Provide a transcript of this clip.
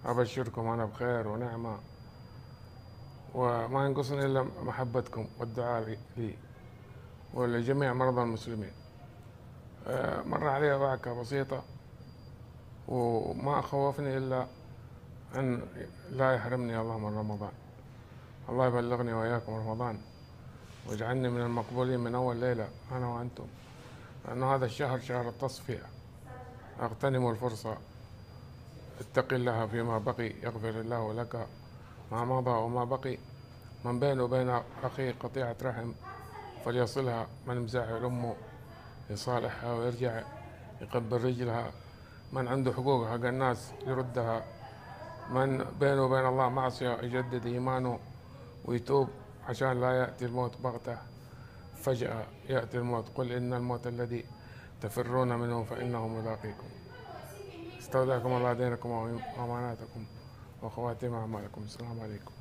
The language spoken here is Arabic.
أبشركم أنا بخير ونعمة، وما ينقصني إلا محبتكم والدعاء لي ولجميع مرضى المسلمين. مر علي وعكة بسيطة وما خوفني إلا أن لا يحرمني الله من رمضان. الله يبلغني وإياكم رمضان واجعلني من المقبولين من أول ليلة أنا وأنتم، لأن هذا الشهر شهر التصفية. اغتنموا الفرصة، اتق الله فيما بقي يغفر الله لك ما مضى وما بقي. من بينه وبين أخيه قطيعة رحم فليصلها، من مزعل أمه يصالحها ويرجع يقبل رجلها، من عنده حقوق حق الناس يردها، من بينه وبين الله معصية يجدد إيمانه ويتوب عشان لا يأتي الموت بغتة فجأة. يأتي الموت، قل إن الموت الذي تفرون منه فإنه ملاقيكم. استودعكم الله دينكم وأماناتكم وخواتم أعمالكم. السلام عليكم.